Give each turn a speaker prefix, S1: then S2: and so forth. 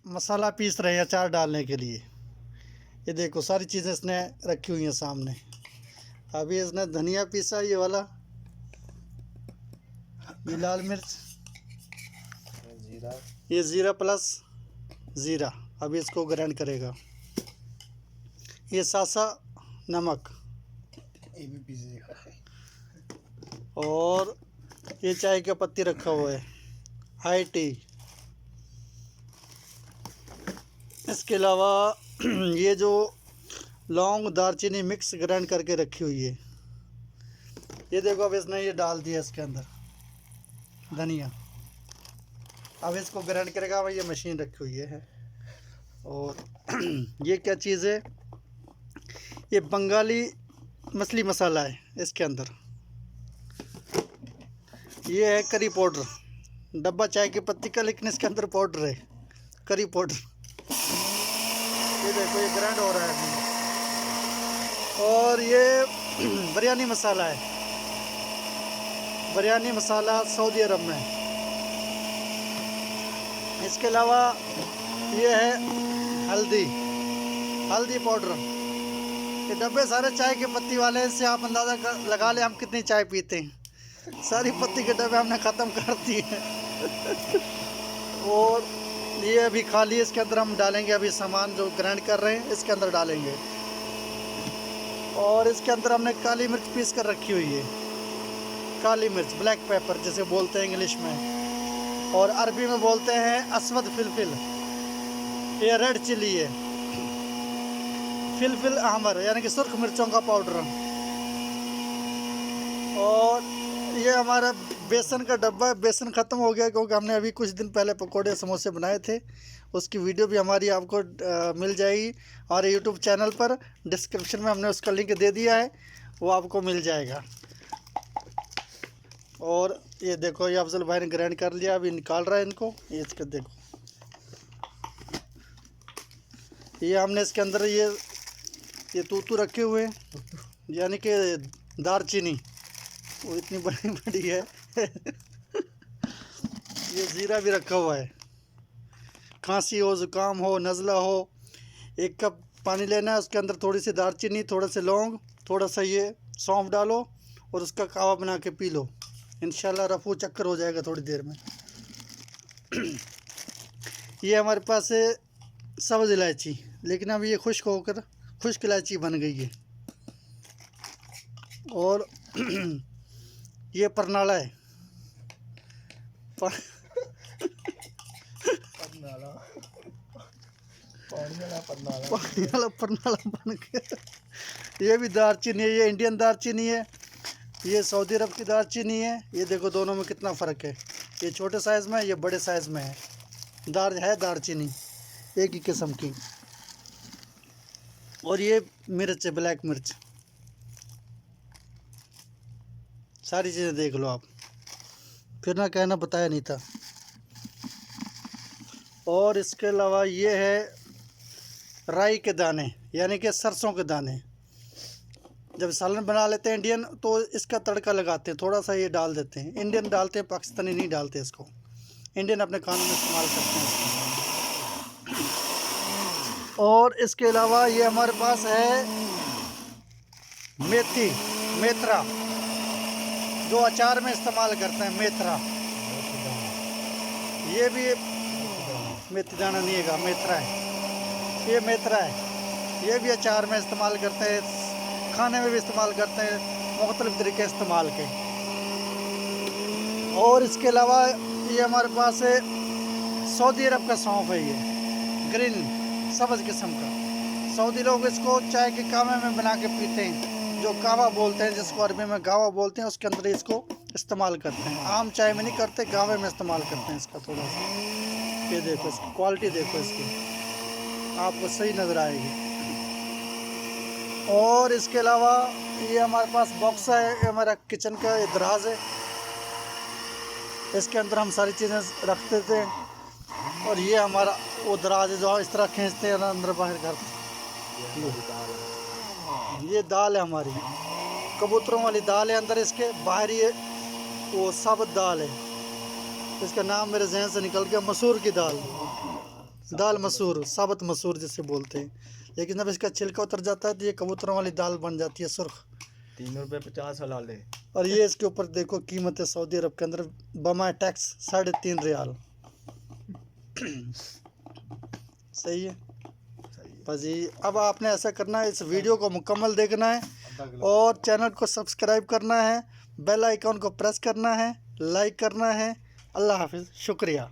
S1: मसाला piece रहे हैं अचार डालने के लिए। ये देखो सारी चीज़ें इसने रखी हुई हैं सामने। अभी इसने धनिया पीसा, ये वाला, ये लाल मिर्च, ये ज़ीरा प्लस ज़ीरा, अभी इसको ग्राइंड करेगा। ये सासा नमक,
S2: ये भी पीसेगा।
S1: और ये चाय का पत्ती रखा हुआ है, हाई टी। इसके अलावा ये जो लौंग दालचीनी मिक्स ग्राइंड करके रखी हुई है। ये देखो अब इसने ये डाल दिया इसके अंदर धनिया। अब इसको ग्राइंड करेगा। भाई ये मशीन रखी हुई है। और ये क्या चीज़ है, ये बंगाली मछली मसाला है इसके अंदर। ये है करी पाउडर, डब्बा चाय की पत्ती का, लेकिन इसके अंदर पाउडर है, करी पाउडर। ये देखो ये ग्राइंड हो रहा है अभी। और ये बिरयानी मसाला है, बिरयानी मसाला सऊदी अरब में। इसके अलावा ये है हल्दी, हल्दी पाउडर। ये डब्बे सारे चाय के पत्ती वाले हैं, इससे आप अंदाज़ा लगा ले हम कितनी चाय पीते हैं। सारी पत्ती के डब्बे हमने ख़त्म कर दिए हैं। और ये अभी खाली, इसके अंदर हम डालेंगे अभी सामान जो ग्राइंड कर रहे हैं, इसके अंदर डालेंगे। और इसके अंदर हमने काली मिर्च पीस कर रखी हुई है, काली मिर्च, ब्लैक पेपर जिसे बोलते हैं इंग्लिश में, और अरबी में बोलते हैं असवद फिलफिल। ये रेड चिली है, फिलफिल अहमर यानी कि सुर्ख मिर्चों का पाउडर। और ये हमारा बेसन का डब्बा, बेसन ख़त्म हो गया क्योंकि हमने अभी कुछ दिन पहले पकोड़े समोसे बनाए थे। उसकी वीडियो भी हमारी आपको मिल जाएगी हमारे यूट्यूब चैनल पर। डिस्क्रिप्शन में हमने उसका लिंक दे दिया है, वो आपको मिल जाएगा। और ये देखो ये अफजल भाई ने ग्राइंड कर लिया, अभी निकाल रहा है इनको। ये इसका देखो, ये हमने इसके अंदर ये तूतू रखे हुए हैं, यानी कि दालचीनी, वो इतनी बड़ी बड़ी है। ये ज़ीरा भी रखा हुआ है। खांसी हो, ज़ुकाम हो, नज़ला हो, 1 कप पानी लेना है, उसके अंदर थोड़ी सी दालचीनी, थोड़ा से लौंग, थोड़ा सा ये सौंफ डालो और उसका कावा बना के पी लो। इंशाल्लाह रफू चक्कर हो जाएगा थोड़ी देर में। ये हमारे पास है सब्ज़ इलायची, लेकिन अब ये खुश्क इलायची बन गई है। और ये परनाला है, पानी वाला परनाला बन गया। ये भी दालचीनी है, ये इंडियन दालचीनी है, ये सऊदी अरब की दालचीनी है। ये देखो दोनों में कितना फ़र्क है, ये छोटे साइज़ में है, ये बड़े साइज़ में है। दालचीनी एक ही किस्म की। और ये मिर्च है, ब्लैक मिर्च। सारी चीज़ें देख लो आप, फिर ना कहना बताया नहीं था। और इसके अलावा ये है राई के दाने, यानी कि सरसों के दाने। जब सालन बना लेते हैं इंडियन, तो इसका तड़का लगाते हैं, थोड़ा सा ये डाल देते हैं। इंडियन डालते हैं, पाकिस्तानी नहीं डालते इसको। इंडियन अपने खानों में इस्तेमाल करते हैं इसको। और इसके अलावा ये हमारे पास है मेथरा, जो अचार में इस्तेमाल करते हैं, मेथरा। ये भी मेथी दाना नहीं है, मेथरा है, ये मेथरा है। ये भी अचार में इस्तेमाल करते हैं, खाने में भी इस्तेमाल करते हैं, मुख्तलिफ तरीके इस्तेमाल के। और इसके अलावा ये हमारे पास है सऊदी अरब का सौंफ है, ये ग्रीन सब्ज़ किस्म का। सऊदी लोग इसको चाय के कावे में बना के पीते हैं, जो कावा बोलते हैं, जिसको अरबी में गावा बोलते हैं, उसके अंदर इसको इस्तेमाल करते हैं। आम चाय में नहीं करते, गावे में इस्तेमाल करते हैं इसका थोड़ा सा। ये देखो इसकी क्वालिटी, देखो इसकी, आपको सही नज़र आएगी। और इसके अलावा ये हमारे पास बॉक्स है, ये हमारा किचन का दराज है, इसके अंदर हम सारी चीज़ें रखते थे। और ये हमारा वो दराज है जो इस तरह खींचते हैं, अंदर बाहर करते। ये दाल है हमारी, कबूतरों वाली दाल है अंदर इसके, बाहर ये वो साबुत दाल है, इसका नाम मेरे जहन से निकल गया, मसूर की दाल, दाल मसूर, साबुत मसूर जिसे बोलते हैं, लेकिन जब इसका छिलका उतर जाता है तो ये कबूतरों वाली दाल बन जाती है सुर्ख।
S3: 3.50 हलाल है।
S1: और ये इसके ऊपर देखो कीमत है सऊदी अरब के अंदर बमा टैक्स 3.5 रियाल। सही है बस जी। अब आपने ऐसा करना है, इस वीडियो को मुकम्मल देखना है और चैनल को सब्सक्राइब करना है, बेल आइकॉन को प्रेस करना है, लाइक करना है। अल्लाह हाफिज़, शुक्रिया।